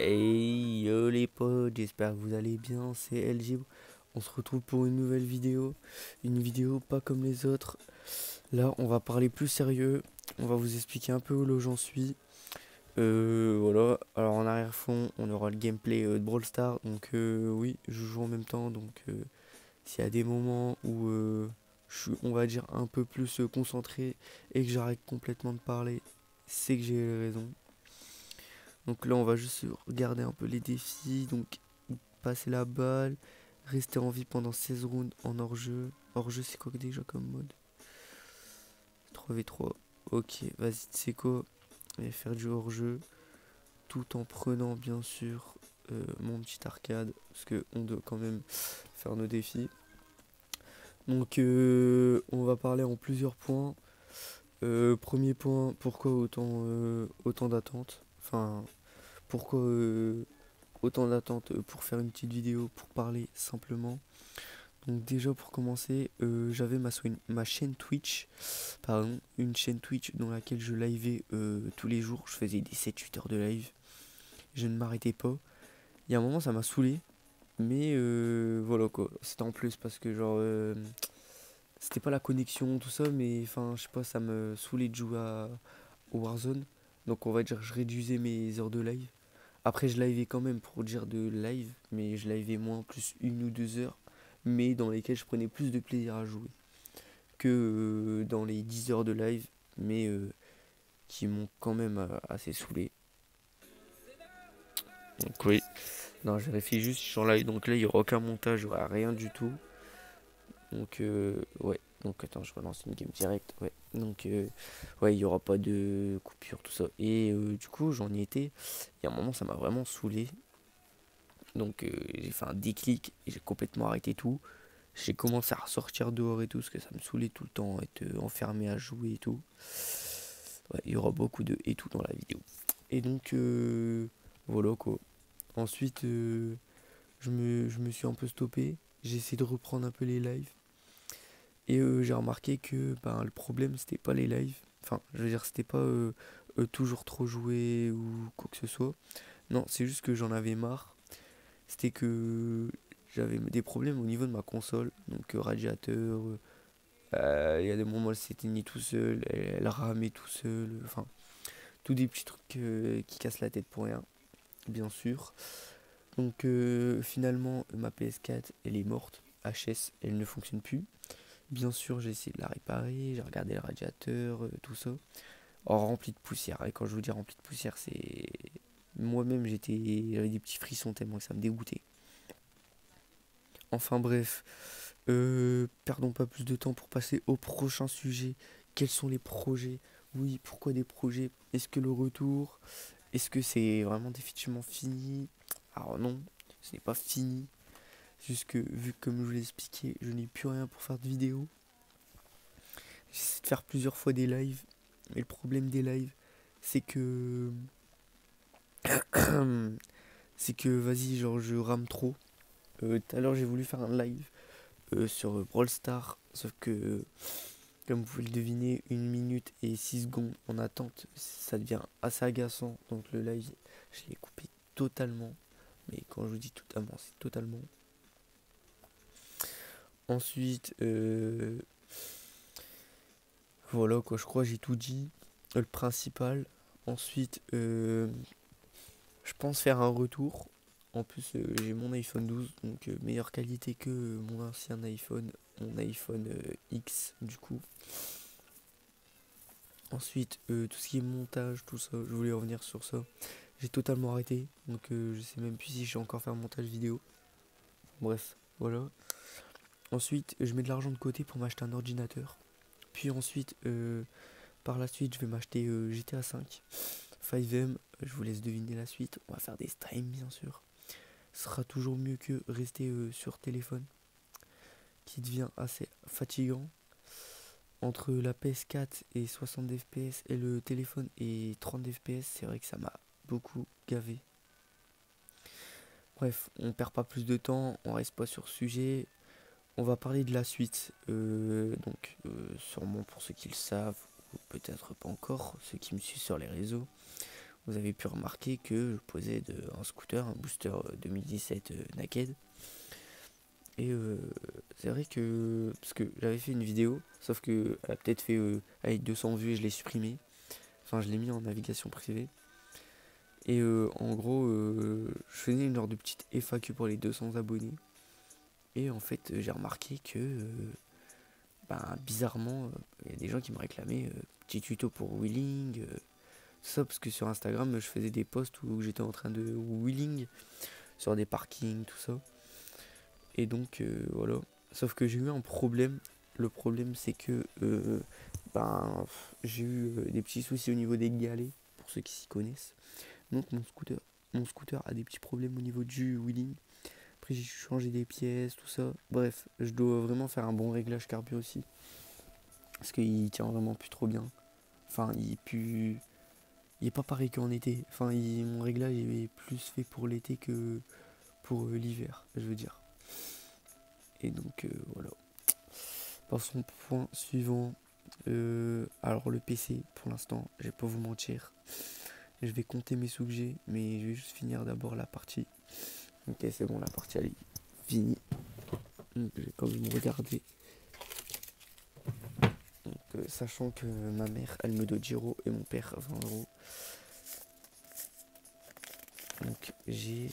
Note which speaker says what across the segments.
Speaker 1: Hey yo les potes, j'espère que vous allez bien, c'est LG. On se retrouve pour une vidéo pas comme les autres. Là, on va parler plus sérieux, on va vous expliquer un peu où j'en suis. Voilà, alors en arrière-fond, on aura le gameplay de Brawl Stars. Donc oui, je joue en même temps, donc s'il y a des moments où je suis, on va dire, un peu plus concentré et que j'arrête complètement de parler, c'est que j'ai raison. Donc là, on va juste regarder un peu les défis. Donc, passer la balle, rester en vie pendant 16 rounds en hors-jeu. Hors-jeu, c'est quoi déjà comme mode? 3v3. Ok, vas-y, c'est quoi? On va faire du hors-jeu. Tout en prenant, bien sûr, mon petit arcade. Parce qu'on doit quand même faire nos défis. Donc, on va parler en plusieurs points. Premier point, pourquoi autant d'attente? Enfin, pourquoi autant d'attente pour faire une petite vidéo, pour parler simplement. Donc déjà pour commencer, j'avais ma chaîne Twitch, pardon, une chaîne Twitch dans laquelle je liveais tous les jours. Je faisais des 7-8 heures de live. Je ne m'arrêtais pas. Il y a un moment ça m'a saoulé, mais voilà quoi. C'était en plus parce que genre c'était pas la connexion tout ça, mais enfin je sais pas, ça me saoulait de jouer au Warzone. Donc on va dire je réduisais mes heures de live. Après, je livais quand même pour dire de live, mais je livais moins, plus 1 ou 2 heures, mais dans lesquelles je prenais plus de plaisir à jouer que dans les 10 heures de live, mais qui m'ont quand même assez saoulé. Donc oui, non, je vérifie juste si je suis en live, donc là, il n'y aura aucun montage, il n'y aura rien du tout. Donc ouais, donc attends, je relance une game direct, ouais. Donc ouais, il n'y aura pas de coupure, tout ça. Et du coup, j'en y étais, il y a un moment, ça m'a vraiment saoulé. Donc j'ai fait un déclic et j'ai complètement arrêté tout. J'ai commencé à ressortir dehors et tout, parce que ça me saoulait tout le temps, être enfermé à jouer et tout. Ouais, il y aura beaucoup de et tout dans la vidéo. Et donc voilà quoi. Ensuite je me suis un peu stoppé. J'ai essayé de reprendre un peu les lives. Et j'ai remarqué que ben, le problème c'était pas les lives. Enfin, je veux dire, c'était pas toujours trop joué ou quoi que ce soit. Non, c'est juste que j'en avais marre. C'était que j'avais des problèmes au niveau de ma console, donc radiateur, il y a des moments où elle s'éteignait tout seul, elle ramait tout seul, enfin, tous des petits trucs qui cassent la tête pour rien, bien sûr. Donc finalement, ma PS4, elle est morte, HS, elle ne fonctionne plus. Bien sûr, j'ai essayé de la réparer, j'ai regardé le radiateur, tout ça. Oh, rempli de poussière, et quand je vous dis rempli de poussière, c'est... Moi-même, j'avais des petits frissons tellement que ça me dégoûtait. Enfin bref, perdons pas plus de temps pour passer au prochain sujet. Quels sont les projets? Oui, pourquoi des projets? Est-ce que le retour? Est-ce que c'est vraiment définitivement fini? Alors non, ce n'est pas fini. Juste que, vu que comme je vous l'ai expliqué, je n'ai plus rien pour faire de vidéo. J'essaie de faire plusieurs fois des lives. Mais le problème des lives, c'est que... c'est que, vas-y, genre, je rame trop. Tout à l'heure, j'ai voulu faire un live sur Brawl Stars, sauf que comme vous pouvez le deviner, 1 minute et 6 secondes en attente, ça devient assez agaçant. Donc le live, je l'ai coupé totalement. Mais quand je vous dis totalement, c'est totalement. Ensuite, voilà quoi, je crois que j'ai tout dit. Le principal. Ensuite, je pense faire un retour. En plus, j'ai mon iPhone 12, donc meilleure qualité que mon ancien iPhone, mon iPhone X du coup. Ensuite, tout ce qui est montage, tout ça, je voulais revenir sur ça. J'ai totalement arrêté, donc je sais même plus si je vais encore faire un montage vidéo. Bref, voilà. Ensuite, je mets de l'argent de côté pour m'acheter un ordinateur. Puis ensuite, par la suite, je vais m'acheter GTA 5, 5M. Je vous laisse deviner la suite. On va faire des streams, bien sûr. Ce sera toujours mieux que rester sur téléphone, qui devient assez fatigant. Entre la PS4 et 60 fps et le téléphone et 30 fps, c'est vrai que ça m'a beaucoup gavé. Bref, on perd pas plus de temps, on reste pas sur ce sujet. On va parler de la suite. Sûrement pour ceux qui le savent, ou peut-être pas encore, ceux qui me suivent sur les réseaux, vous avez pu remarquer que je posais un scooter, un booster 2017 Naked. Et c'est vrai que, parce que j'avais fait une vidéo, sauf que elle a peut-être fait avec 200 vues et je l'ai supprimé. Enfin, je l'ai mis en navigation privée. Et en gros, je faisais une genre de petite FAQ pour les 200 abonnés. Et en fait, j'ai remarqué que, bizarrement, il y a des gens qui me réclamaient petit tuto pour wheeling. Tout ça, parce que sur Instagram, je faisais des posts où j'étais en train de wheeling sur des parkings, tout ça. Et donc, voilà. Sauf que j'ai eu un problème. Le problème, c'est que j'ai eu des petits soucis au niveau des galets, pour ceux qui s'y connaissent. Donc, mon scooter a des petits problèmes au niveau du wheeling. Après, j'ai changé des pièces, tout ça. Bref, je dois vraiment faire un bon réglage carbu aussi. Parce qu'il tient vraiment plus trop bien. Enfin, il est pas pareil qu'en été. Enfin, mon réglage est plus fait pour l'été que pour l'hiver, je veux dire. Et donc, voilà. Passons au point suivant. Alors, le PC, pour l'instant, je vais pas vous mentir. Je vais compter mes sous que j'ai, mais je vais juste finir d'abord la partie. Ok, c'est bon, la partie elle est finie. Donc, je vais quand même regarder. Donc, sachant que ma mère, elle me doit 10 euros et mon père 20 euros. Donc, j'ai.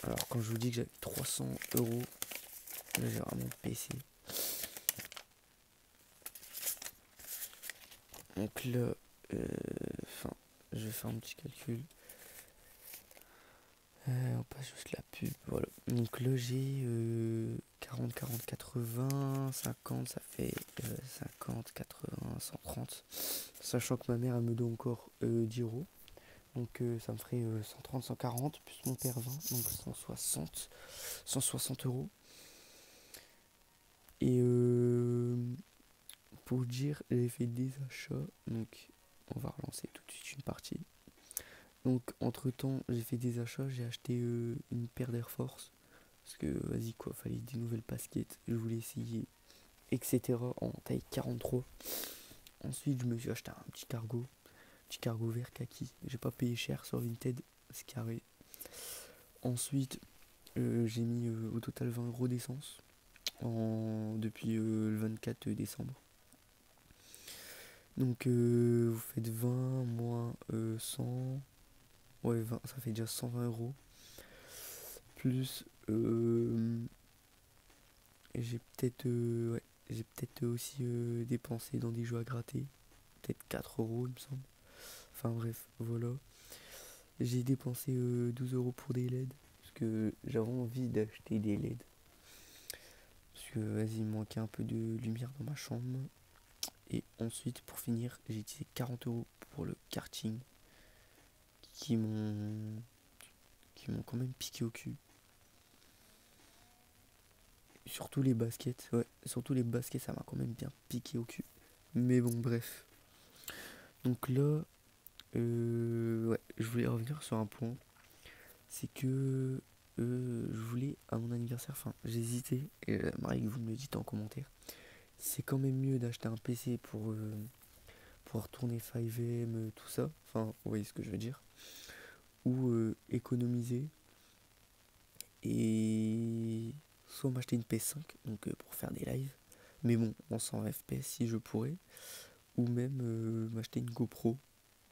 Speaker 1: Alors, quand je vous dis que j'avais 300 euros, là, j'ai vraiment le PC. Donc là, je vais faire un petit calcul. On passe juste la pub, voilà. Donc là j'ai 40, 40, 80, 50, ça fait 50, 80, 130. Sachant que ma mère elle me doit encore 10 euros. Donc ça me ferait 130, 140, plus mon père 20, donc 160 euros. Et pour dire, j'ai fait des achats, donc on va relancer tout de suite une partie. Donc entre temps j'ai fait des achats, j'ai acheté une paire d'Air Force. Parce que vas-y quoi, fallait des nouvelles baskets, je voulais essayer, etc. en taille 43. Ensuite je me suis acheté un petit cargo vert kaki. J'ai pas payé cher sur Vinted, c'est carré. Ensuite j'ai mis au total 20 euros d'essence depuis le 24 décembre. Donc vous faites 20 moins 100. Ouais, 20, ça fait déjà 120 euros. Plus j'ai peut-être aussi dépensé dans des jeux à gratter. Peut-être 4 euros, il me semble. Enfin bref, voilà. J'ai dépensé 12 euros pour des LED. Parce que j'avais envie d'acheter des LED. Parce que vas-y, il me manquait un peu de lumière dans ma chambre. Et ensuite, pour finir, j'ai utilisé 40 euros pour le karting. Qui m'ont quand même piqué au cul. Surtout les baskets, ouais, surtout les baskets, ça m'a quand même bien piqué au cul. Mais bon, bref. Donc là, ouais, je voulais revenir sur un point. C'est que je voulais, à mon anniversaire, enfin, j'hésitais, et Marie, vous me le dites en commentaire. C'est quand même mieux d'acheter un PC pour pouvoir tourner 5M, tout ça. Enfin, vous voyez ce que je veux dire. Ou économiser et soit m'acheter une PS5 donc pour faire des lives, mais bon en 100 fps si je pourrais, ou même m'acheter une GoPro,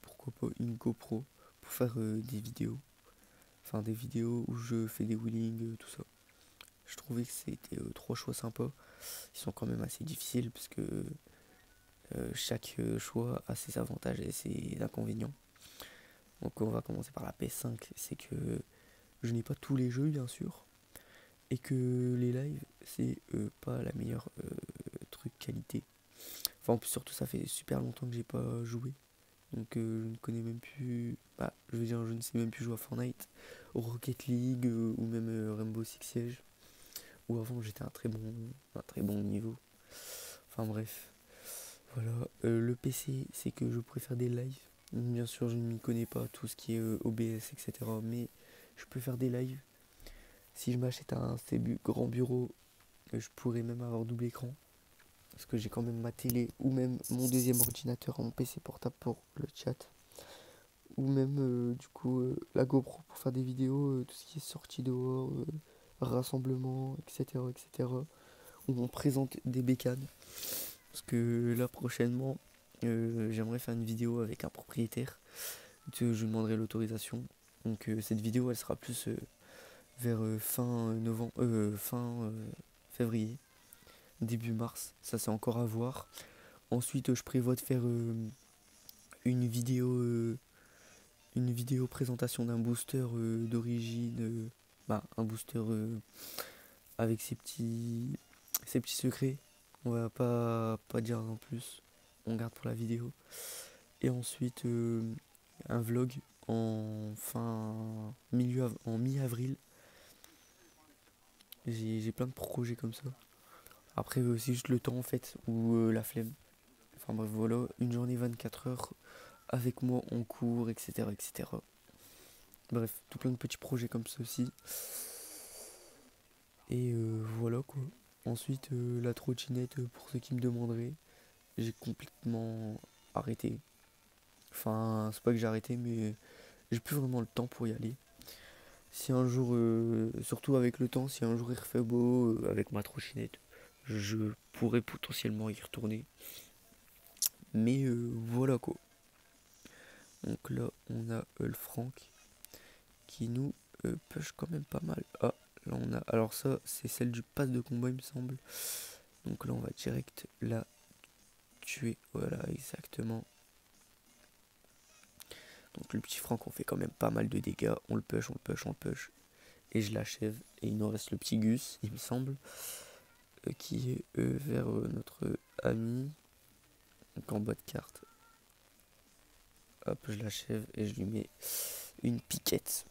Speaker 1: pourquoi pas une GoPro pour faire des vidéos, enfin des vidéos où je fais des wheelings, tout ça. Je trouvais que c'était trois choix sympas, ils sont quand même assez difficiles parce que chaque choix a ses avantages et ses inconvénients. Donc on va commencer par la PS5, c'est que je n'ai pas tous les jeux bien sûr, et que les lives c'est pas la meilleure truc qualité. Enfin en plus surtout ça fait super longtemps que j'ai pas joué. Donc je ne connais même plus. Je veux dire je ne sais même plus jouer à Fortnite, au Rocket League ou même Rainbow Six Siege. Où avant j'étais un très bon niveau. Enfin bref. Voilà. Le PC c'est que je préfère des lives. Bien sûr je ne m'y connais pas tout ce qui est OBS etc. Mais je peux faire des lives. Si je m'achète un grand bureau, je pourrais même avoir double écran. Parce que j'ai quand même ma télé ou même mon deuxième ordinateur, mon PC portable pour le chat. ou même du coup la GoPro pour faire des vidéos, tout ce qui est sortie dehors, rassemblement, etc., etc. Où on présente des bécanes. Parce que là prochainement, j'aimerais faire une vidéo avec un propriétaire. Je lui demanderai l'autorisation. Donc cette vidéo elle sera plus vers fin novembre, fin février, début mars. Ça c'est encore à voir. Ensuite je prévois de faire une vidéo une vidéo présentation d'un booster d'origine, un booster avec ses petits secrets. On va pas dire en plus, on garde pour la vidéo. Et ensuite un vlog en en mi-avril. J'ai plein de projets comme ça. Après c'est juste le temps en fait ou la flemme. Enfin bref voilà, une journée 24 heures avec moi en cours, etc. etc. Bref, tout plein de petits projets comme ceci. Et voilà quoi. Ensuite, la trottinette, pour ceux qui me demanderaient, j'ai complètement arrêté. Enfin, c'est pas que j'ai arrêté, mais j'ai plus vraiment le temps pour y aller. Si un jour, surtout avec le temps, si un jour il refait beau avec ma trottinette, je pourrais potentiellement y retourner. Mais voilà quoi. Donc là, on a le Franck qui nous push quand même pas mal. Ah, là on a. Alors ça, c'est celle du pass de combat, il me semble. Donc là, on va direct la tuer. Voilà, exactement. Donc le petit Franck, on fait quand même pas mal de dégâts. On le push, on le push, on le push. Et je l'achève. Et il nous reste le petit Gus, il me semble, qui est vers notre ami. Donc en bas de carte. Hop, je l'achève et je lui mets une piquette.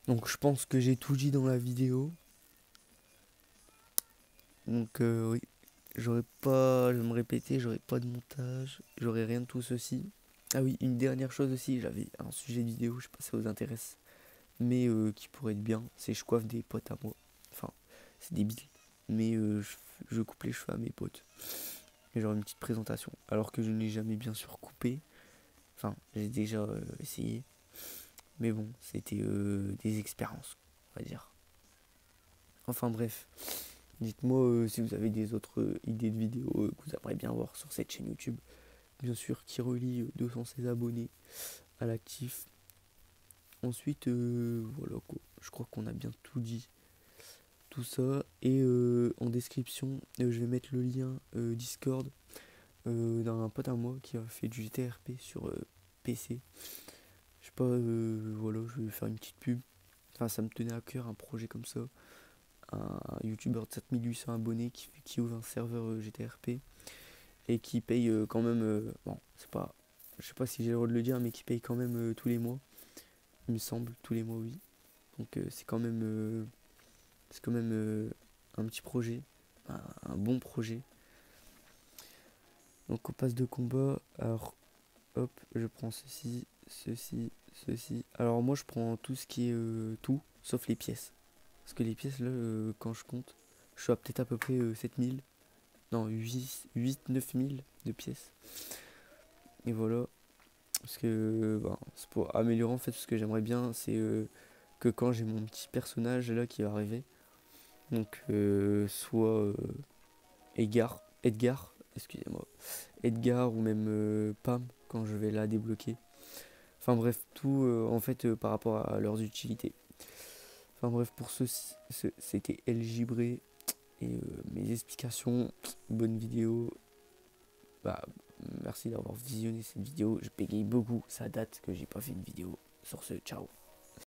Speaker 1: Donc je pense que j'ai tout dit dans la vidéo. Donc oui, j'aurais pas, je vais me répéter, j'aurais pas de montage, j'aurais rien de tout ceci. Ah oui, une dernière chose aussi, j'avais un sujet de vidéo, je sais pas si ça vous intéresse, mais qui pourrait être bien, c'est je coiffe des potes à moi. Enfin, c'est débile, mais je coupe les cheveux à mes potes. Et genre une petite présentation, alors que je n'ai jamais bien sûr coupé. Enfin, j'ai déjà essayé, mais bon, c'était des expériences, on va dire. Enfin bref. Dites-moi si vous avez des autres idées de vidéos que vous aimeriez bien voir sur cette chaîne YouTube. Bien sûr, qui relie 216 abonnés à l'actif. Ensuite, voilà quoi. Je crois qu'on a bien tout dit. Tout ça. Et en description, je vais mettre le lien Discord d'un pote à moi qui a fait du GTRP sur PC. Je sais pas, voilà, je vais faire une petite pub. Enfin, ça me tenait à cœur un projet comme ça. Un youtubeur de 7800 abonnés qui ouvre un serveur GTRP et qui paye quand même, bon, c'est pas, je sais pas si j'ai le droit de le dire, mais qui paye quand même tous les mois, il me semble, tous les mois, oui. Donc c'est quand même un petit projet, un bon projet. Donc on passe de combat, alors hop, je prends ceci, ceci, ceci. Alors moi je prends tout ce qui est tout, sauf les pièces. Parce que les pièces là, quand je compte, je suis à peut-être à peu près 7000, non 8 9 000 de pièces. Et voilà, parce que c'est pour améliorer en fait ce que j'aimerais bien, c'est que quand j'ai mon petit personnage là qui va arriver, donc soit Edgar, excusez-moi, Edgar ou même Pam quand je vais la débloquer. Enfin bref, tout en fait par rapport à leurs utilités. Enfin bref, pour c'était El Gibré et mes explications. Bonne vidéo. Bah, merci d'avoir visionné cette vidéo. Je bégaye beaucoup, ça date que j'ai pas fait une vidéo. Sur ce, ciao.